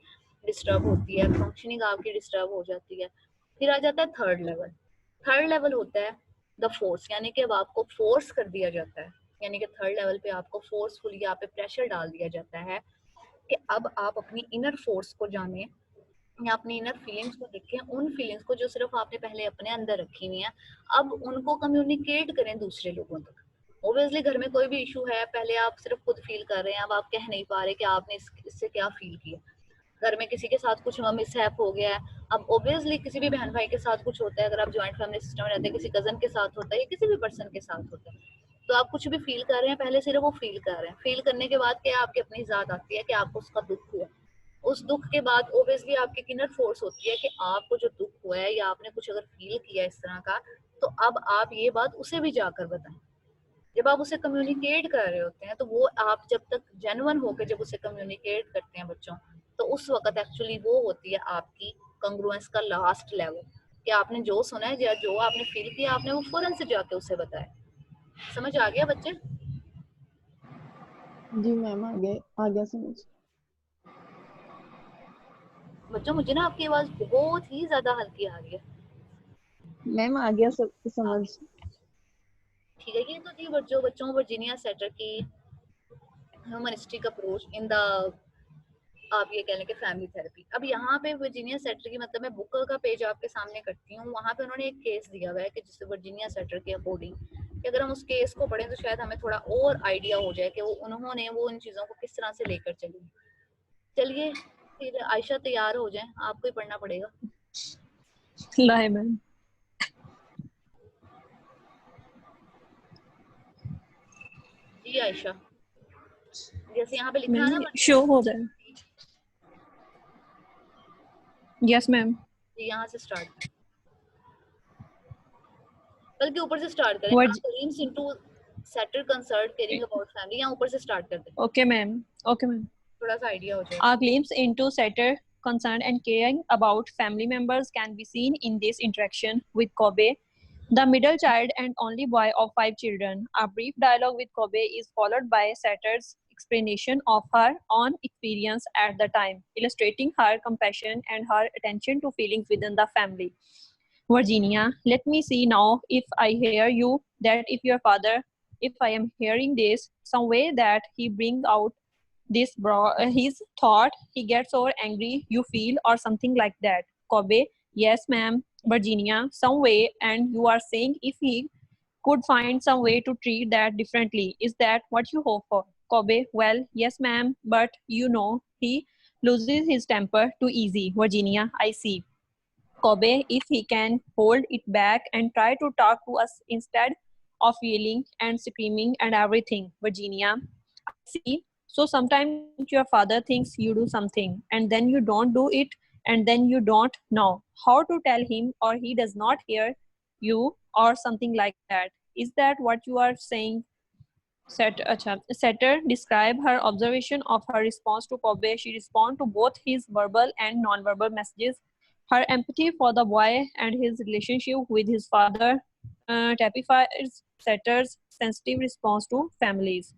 डिस्टर्ब होती है, फंक्शनिंग आपकी डिस्टर्ब हो जाती है। फिर आ जाता है थर्ड लेवल। थर्ड लेवल होता है द फोर्स, यानी कि अब आपको फोर्स कर दिया जाता है यानी कि थर्ड लेवल पे आपको फोर्सफुली आप पे प्रेशर डाल दिया जाता है कि अब आप अपनी इनर फोर्स को जानें या अपनी इनर फीलिंग्स को देखें, उन फीलिंग्स को जो सिर्फ आपने पहले अपने अंदर रखी हुई हैं, अब उनको कम्युनिकेट करें दूसरे लोगों तक। ऑब्वियसली घर में कोई भी इशू है, पहले आप सिर्फ खुद फील कर रहे हैं, अब आप कह नहीं पा रहे कि आपने इससे क्या फील किया। घर में किसी के साथ कुछ मिसहैप हो गया है, अब ऑब्वियसली किसी भी बहन भाई के साथ कुछ होता है, अगर आप जॉइंट फैमिली सिस्टम में रहते हैं, किसी कजन के साथ होता है या किसी भी पर्सन के साथ होता है, तो आप कुछ भी फील कर रहे हैं, पहले सिर्फ वो फील कर रहे हैं। फील करने के बाद क्या आपकी अपनी ज़ात आती है कि आपको उसका दुख हुआ। उस दुख के बाद ऑब्वियसली आपकी इनर फोर्स होती है कि आपको जो दुख हुआ है या आपने कुछ अगर फील किया इस तरह का, तो अब आप ये बात उसे भी जाकर बताएं। जब आप उसे कम्युनिकेट कर रहे होते हैं, तो वो आप जब तक जेन्युइन होकर जब उसे कम्युनिकेट करते हैं बच्चों, तो उस वक्त एक्चुअली वो होती है आपकी कंग्रुएंस का लास्ट लेवल, कि आपने जो सुना है या जो आपने फील किया, आपने वो फौरन से जाके उसे बताया। समझ आ गया बच्चे? जी मैम, आ गया समझ। बच्चों मुझे ना आपकी आवाज बहुत ही ज्यादा हल्की आ रही है। मैम आ गया सब आ समझ। गई। ठीक है, ये तो थी बच्चों वर्जीनिया सेटर की ह्यूमनिस्टिक अप्रोच इन द, आप ये कह लें कि फैमिली थेरेपी। अब यहाँ पे वर्जीनिया सेटर की, मतलब मैं बुक का पेज आपके सामने करती हूँ, वहाँ पे उन्होंने एक केस दिया हुआ है कि जिससे वर्जीनिया सेटर के अकॉर्डिंग कि अगर हम उस केस को पढ़ें तो शायद हमें थोड़ा और आइडिया हो जाए कि वो उन्होंने वो इन चीज़ों को किस तरह से लेकर चली। चलिए फिर आयशा तैयार हो जाए, आपको ही पढ़ना पड़ेगा। लाए मैम। जी आयशा, जैसे यहाँ पे लिखा है मैम ना शो वर्जीनिया, हो जाए। Yes ma'am. यहाँ से स्टार्ट, बल्कि ऊपर से स्टार्ट करें। Word. Gleams into setter concern caring about family, यहाँ ऊपर से स्टार्ट कर दें, ओके मैम। Okay ma'am. थोड़ा सा आइडिया हो जाए। A glimpse into Saturn concern and caring about family members can be seen in this interaction with Kobe, the middle child and only boy of 5 children. A brief dialogue with Kobe is followed by Saturn's explanation of her own experience at the time, illustrating her compassion and her attention to feelings within the family. Virginia, let me see now if I hear you, that if your father, if I am hearing this, some way that he bring out this his thought, he gets over angry, you feel, or something like that. Kobe, yes ma'am. Virginia, some way, and you are saying if he could find some way to treat that differently, is that what you hope for? Kobe, well, yes ma'am, but you know, he loses his temper too easy. Virginia, I see. Kobe, if he can hold it back and try to talk to us instead of yelling and screaming and everything. Virginia, I see. So sometimes your father thinks you do something and then you don't do it and then you don't know how to tell him or he does not hear you or something like that. Is that what you are saying? Setter describe her observation of her response to Kobe. She respond to both his verbal and non-verbal messages. Her empathy for the boy and his relationship with his father typifies Setter's sensitive response to families.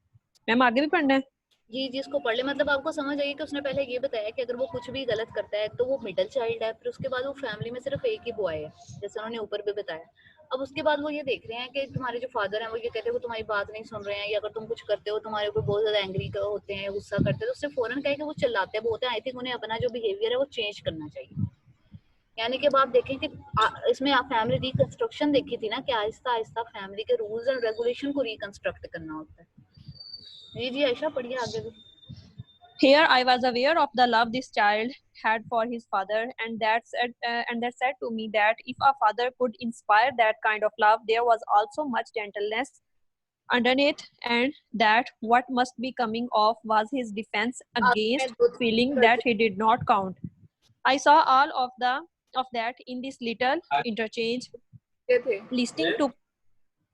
Ma'am आगे भी पढ़ना है? जी जी, इसको पढ़ ले। मतलब आपको समझ आई कि उसने पहले ये बताया कि अगर वो कुछ भी गलत करता है तो वो मिडिल चाइल्ड है, फिर उसके बाद वो फैमिली में सिर्फ एक ही बॉय है, जैसे उन्होंने ऊपर भी बताया। अब उसके बाद वो ये देख रहे हैं कि तुम्हारे जो फादर हैं वो ये कहते हैं वो तुम्हारी बात नहीं सुन रहे हैं, या अगर तुम कुछ करते हो तुम्हारे ऊपर बहुत ज्यादा एंग्री होते हैं, गुस्सा करते हैं, तो उससे फौरन कहे कि वो चिल्लाते हैं, बोलते हैं। आई थिंक उन्हें अपना जो बिहेवियर है वो चेंज करना चाहिए। यानी कि अब आप देखें कि इसमें आप फैमिली रिकंस्ट्रक्शन देखी थी ना, कि आहिस्ता आहिस्ता फैमिली के रूल्स एंड रेगुलेशन को रिकंस्ट्रक्ट करना होता है। जी जी आयशा, पढ़िए आगे भी। Here I was aware of the love this child had for his father, and that said to me that if a father could inspire that kind of love, there was also much gentleness underneath, and that what must be coming off was his defense against feeling that he did not count. I saw all of that in this little interchange.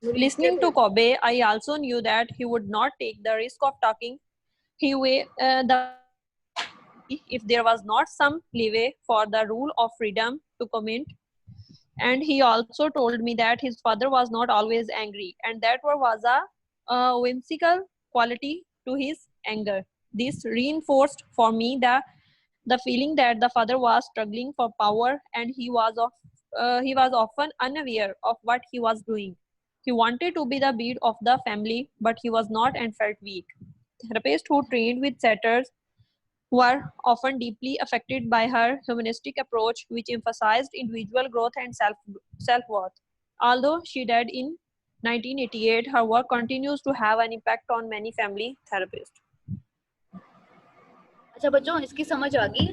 Listening to Kobe, I also knew that he would not take the risk of talking if there was not some leeway for the rule of freedom to comment. And he also told me that his father was not always angry, and that was a whimsical quality to his anger. This reinforced for me the feeling that the father was struggling for power, and he was often unaware of what he was doing. He wanted to be the beat of the family, but he was not and felt weak. Therapists who trained with setters were often deeply affected by her humanistic approach, which emphasized individual growth and self-worth. Although she died in 1988, her work continues to have an impact on many family therapists. अच्छा बच्चों, इसकी समझ आ गई?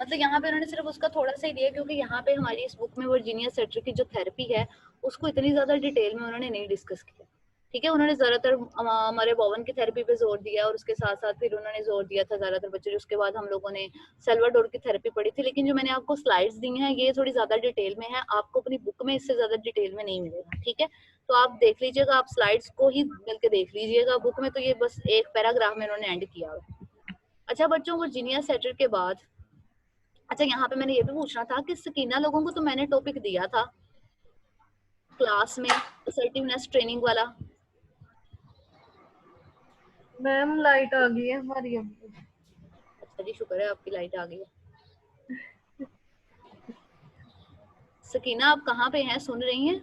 मतलब यहाँ पे उन्होंने सिर्फ उसका थोड़ा सा ही दिया, क्योंकि यहाँ पे हमारी इस बुक में वर्जीनिया सेटर की जो थेरेपी है उसको इतनी ज्यादा डिटेल में उन्होंने नहीं डिस्कस किया। ठीक है, उन्होंने ज्यादातर हमारे बोवन की थेरेपी पे जोर दिया और उसके साथ साथ फिर उन्होंने जोर दिया था ज्यादातर बच्चों। उसके बाद हम लोगों ने सल्वाडोर की थेरेपी पढ़ी थी, लेकिन जो मैंने आपको स्लाइड्स दी हैं ये थोड़ी ज्यादा डिटेल में है, आपको अपनी बुक में इससे ज्यादा डिटेल में नहीं मिलेगा। ठीक है, तो आप देख लीजिएगा, आप स्लाइड्स को ही मिलकर देख लीजिएगा। बुक में तो ये बस एक पैराग्राफ में उन्होंने एंड किया है। अच्छा बच्चों, वर्जीनिया सेटर के बाद अच्छा यहाँ पे मैंने ये भी पूछना था कि सकीना लोगों को तो मैंने टॉपिक दिया था क्लास में, असर्टिवनेस ट्रेनिंग वाला। मैम लाइट आ गई है हमारी अब। अच्छा जी, शुक्र है आपकी लाइट आ गई है। सकीना आप कहाँ पे हैं, सुन रही हैं?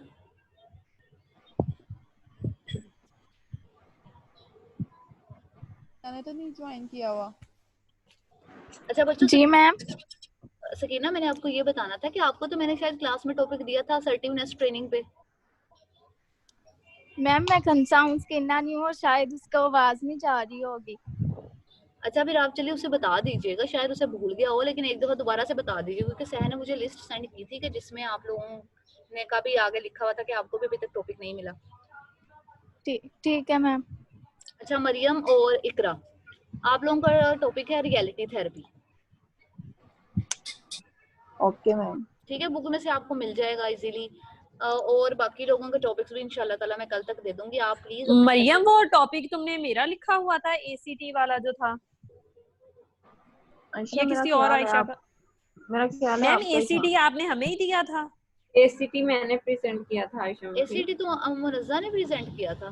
मैंने तो नहीं ज्वाइन किया हुआ। अच्छा बच्चों, जी मैम। सकीना मैंने आपको ये बताना था कि आपको तो मैंने शायद क्लास में टॉपिक दिया था असर्टिवनेस ट्रेनिंग पे। मैम मैं कंसाउंड स्किना नहीं हूँ, शायद उसको आवाज नहीं जा रही होगी। अच्छा फिर आप चलिए उसे बता दीजिएगा, शायद उसे भूल गया हो, लेकिन एक दफा दोबारा से बता दीजिए, क्योंकि सह ने मुझे लिस्ट सेंड की थी कि जिसमें आप लोगों ने का भी आगे लिखा हुआ था कि आपको भी अभी तक टॉपिक नहीं मिला। ठीक है मैम। अच्छा मरियम और इकरा, आप लोगों का टॉपिक है रियलिटी थेरेपी। Okay ma'am. ठीक है, बुक में से आपको मिल जाएगा इजीली, और बाकी लोगों के टॉपिक्स भी इंशाल्लाह ताला मैं कल तक दे दूंगी। आप प्लीज मरियम वो टॉपिक तुमने मेरा लिखा हुआ था एसीटी वाला जो था, या किसी और आयशा का? मेरा ख्याल है मैम एसीटी आपने हमें ही दिया था। एसीटी मैंने प्रेजेंट किया था आयशा। एसीटी तो मुनज़्ज़ा ने प्रेजेंट किया था।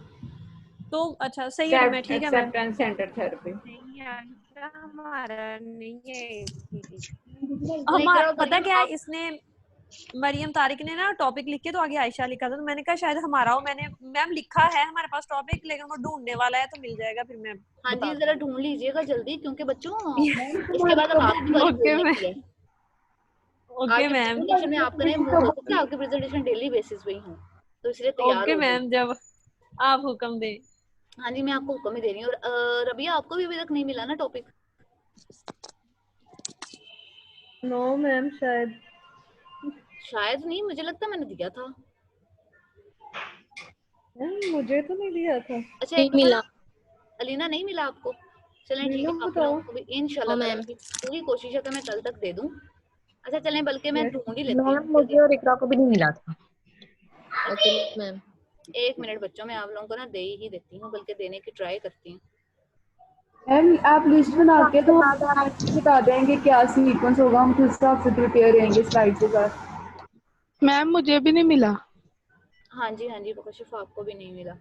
तो अच्छा सही है, मैं ठीक है मैम। एक्सेप्टेंस सेंटर थेरेपी नहीं आयशा हमारा नहीं है हमारा पता क्या है, इसने मरियम तारिक ने ना टॉपिक लिख के तो आगे आयशा लिखा था, तो मैंने कहा शायद हमारा हो। मैंने मैम लिखा है हमारे पास टॉपिक, लेकिन वो ढूंढने वाला है तो मिल जाएगा फिर मैं। हाँ जी, जरा ढूंढ लीजिएगा जल्दी, क्योंकि बच्चों इसके बाद अब आपकी बारी बोलने की है। Okay ma'am. प्रेजेंटेशन में आपका नहीं होगा कि आपके प्रेजेंटेशन डेली बेसिस पे ही हो, तो इसलिए तैयार ओके हो मैम, जब आप हुक्म दें। हाँ जी, मैं आपको हुक्म ही दे रही हूँ। और रबिया आपको भी अभी तक नहीं मिला ना टॉपिक? नो मैम, शायद नहीं, मुझे लगता मैंने दिया था। मुझे तो नहीं दिया था। अच्छा एक मिला। अलीना नहीं मिला आपको? चलें ठीक है, आप लोगों को भी इंशाल्लाह पूरी कोशिश है कि मैं कल तक दे दूं। अच्छा चलें, बल्कि मैं ढूंढ ही लेती हूँ। मुझे और इकरा को भी नहीं मिला था। ओके मैम, एक मिनट बच्चों, मैं आप लोगों को ना दे ही देती हूँ, बल्कि देने की ट्राई करती हूँ। मैम आप लिस्ट बना के तो बता देंगे क्या सीक्वेंस होगा, हम खुद हिसाब से प्रिपेयर रहेंगे स्लाइड के साथ। मैम मुझे भी नहीं मिला। हाँ जी कशिफ आपको भी नहीं मिला।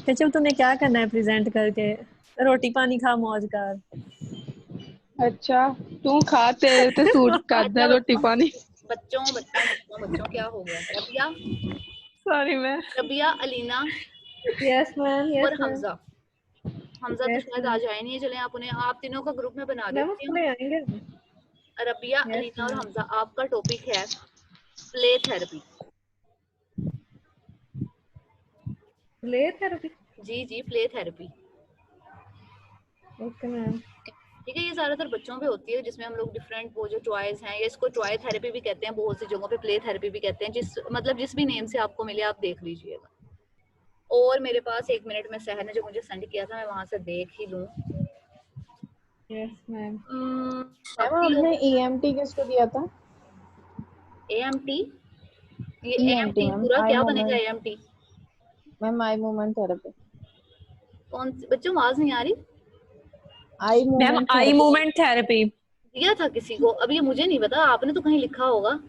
अच्छा तुम्हें क्या करना है प्रेजेंट करके? रोटी पानी खा, मौज कर। अच्छा तू खा, तेरे ते सूट करदा है रोटी पानी। बच्चों क्या हो गया? Rabia, sorry ma'am. Rabia, Alina, yes ma'am, और हमजा तो शायद आ जाए नहीं। चलें आप उन्हें, आप तीनों का ग्रुप में बना देती हूँ। रबिया, अलीना और हमजा, आपका टॉपिक है प्ले थेरेपी। जी प्ले थेरेपी। Okay ma'am. ठीक है, ये ज्यादातर बच्चों पे होती है, जिसमें हम लोग डिफरेंट वो जो टॉयज हैं, या इसको टॉय थेरेपी भी कहते हैं, बहुत सी जगहों पे प्ले थेरेपी भी कहते हैं, जिस भी नेम से आपको मिले आप देख लीजिएगा। और मेरे पास 1 मिनट में सहर ने जो मुझे सेंड किया था मैं वहां से देख ही लूं। Yes ma'am. आपने EMT किसको दिया था? AMT? ये AMT पूरा क्या बनेगा? AMT ma'am eye movement therapy. कौन सी बच्चों, आवाज नहीं आ रही? आई मूवमेंट थेरेपी दिया था किसी को? अब ये मुझे नहीं पता, आपने तो कहीं लिखा होगा।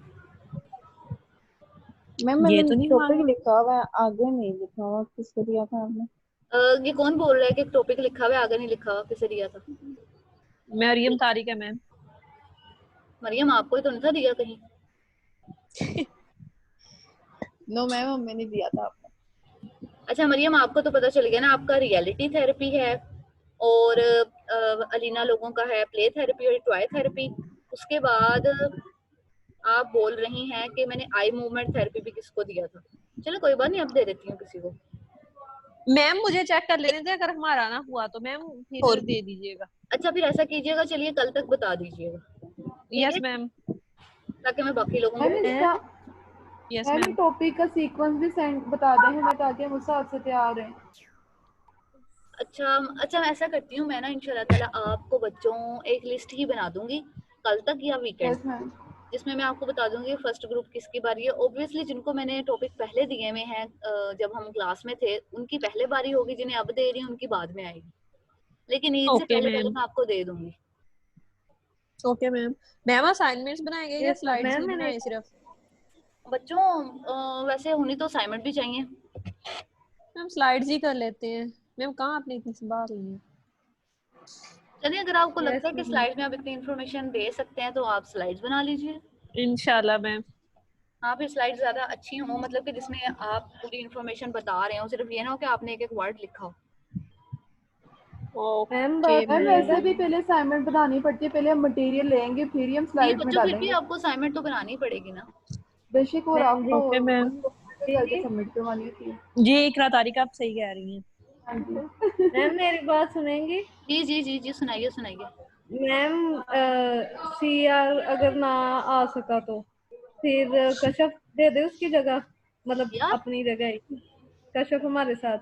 मैम ये तो नहीं टॉपिक लिखा हुआ है, आगे नहीं लिखा हुआ। किसको दिया था आपने? ये कौन बोल रहा है कि टॉपिक लिखा हुआ है आगे नहीं लिखा हुआ? किसे दिया था? मरियम तारिक है मैम। मरियम आपको ही तो नहीं था दिया कहीं? नो मैम, हमें नहीं दिया था आपने। अच्छा मरियम, आपको तो पता चल गया ना, आपका रियलिटी थेरेपी है और अलीना लोगों का है प्ले थेरेपी और टॉय थेरेपी। उसके बाद आप बोल रही हैं कि मैंने आई मूवमेंट थेरेपी भी किसको दिया था। चलो कोई बात नहीं, अब दे देती हूँ किसी को। मैम मुझे चेक कर लेने दे, अगर हमारा ना हुआ तो मैम फिर और दे दीजिएगा। अच्छा फिर ऐसा कीजिएगा, चलिए कल तक बता दीजिएगा, ठीक यस है, मैम। ताकि मैं बाकी लोगों को मैम भी इसका यस मैम मैम। टॉपिक का सीक्वेंस भी सेंड बता दें हमें, ताकि हम उस हिसाब से तैयार रहें। अच्छा अच्छा, मैं ऐसा करती हूँ, मैं ना इंशाल्लाह ताला आपको बच्चों एक लिस्ट ही बना दूंगी कल तक या वीकेंड, यस मैम। जिसमें मैं आपको बता दूंगी फर्स्ट ग्रुप किसकी बारी है। ऑब्वियसली जिनको मैंने टॉपिक पहले दिए हुए हैं जब हम क्लास में थे, उनकी पहले बारी होगी, जिन्हें अब दे रही हूँ उनकी बाद में आएगी, लेकिन ईद से ओके पहले पहले मैम। मैं आपको दे दूंगी। Okay ma'am. मैम असाइनमेंट्स बनाएंगे या यस स्लाइड्स मैम, ही मैंने बनाए सिर्फ? बच्चों वैसे होनी तो असाइनमेंट भी चाहिए। मैम स्लाइड्स ही कर लेते हैं। मैम कहाँ आपने इतनी संभाल रही है? चलिए, अगर आपको लगता यस है कि मैम। स्लाइड में आप इतनी इन्फॉर्मेशन दे सकते हैं तो आप स्लाइड्स बना लीजिए। इंशाल्लाह मैम। हाँ, फिर स्लाइड ज्यादा अच्छी हो, मतलब कि जिसमें आप पूरी इन्फॉर्मेशन बता रहे हो, सिर्फ ये ना हो कि आपने एक एक वर्ड लिखा हो। मैम ओके बात मैम सुनिएगा। वैसे भी मैम। पहले असाइनमेंट बनानी पड़ती है, पहले हम मटेरियल लेंगे फिर ही हम जी स्लाइड्स में बच्चों, फिर भी डालेंगे। आपको असाइनमेंट तो बनानी पड़ेगी ना। बेशक, और मैम जी आपको ओके मैम। जी करके जी सबमिट करवानी होती है। जी इकरा तारिका आप सही कह रही हैं। हाँ जी। मैम मेरी बात सुनेंगी? जी जी जी जी, सुनाइए सुनाइए। मैम सीआर अगर ना आ सका तो फिर कश्यप दे दे उसकी जगह, मतलब यार अपनी जगह ही कश्यप हमारे साथ,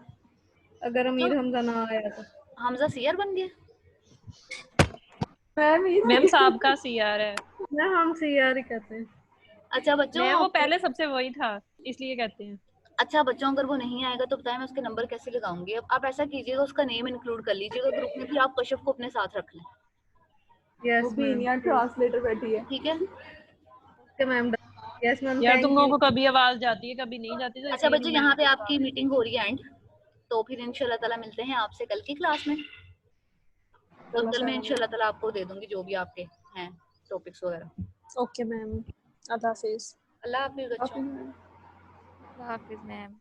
अगर क्यों, अमीर हमजा ना आया तो। हमजा सीआर बन गया? Ma'am ma'am easy. साहब का सीआर है। ना हम सीआर ही कहते हैं। अच्छा बच्चों, मैम वो पहले सबसे वही था, इसलिए कहते हैं। अच्छा बच्चों, अगर वो नहीं आएगा तो बताएं मैं उसके नंबर कैसे लगाऊंगी। अब आप ऐसा कीजिएगा, उसका नेम इंक्लूड कर लीजिएगा ग्रुप में, फिर आप कश्यप को अपने साथ रख लें, वो यस भी मैम। यहाँ ट्रांसलेटर बैठी है। ठीक है। Okay ma'am. यस मैम, यार तुम थैंक लोगों यू। को कभी आवाज जाती है कभी नहीं जाती, तो अच्छा इसलिए बच्चों, मैं यहाँ पे आपको बता आपकी रही मीटिंग हो रही है एंड, तो फिर इंशाल्लाह ताला मिलते हैं आपसे कल की क्लास में। तो चलो कल मैं सर। इंशाल्लाह ताला आपको दे दूंगी जो भी आपके हैं टॉपिक्स वगैरह। हूँ। Okay ma'am. अल्लाह हाफिज। अल्लाह हाफिज बच्चों। काफी अल्लाह हाफिज मैम।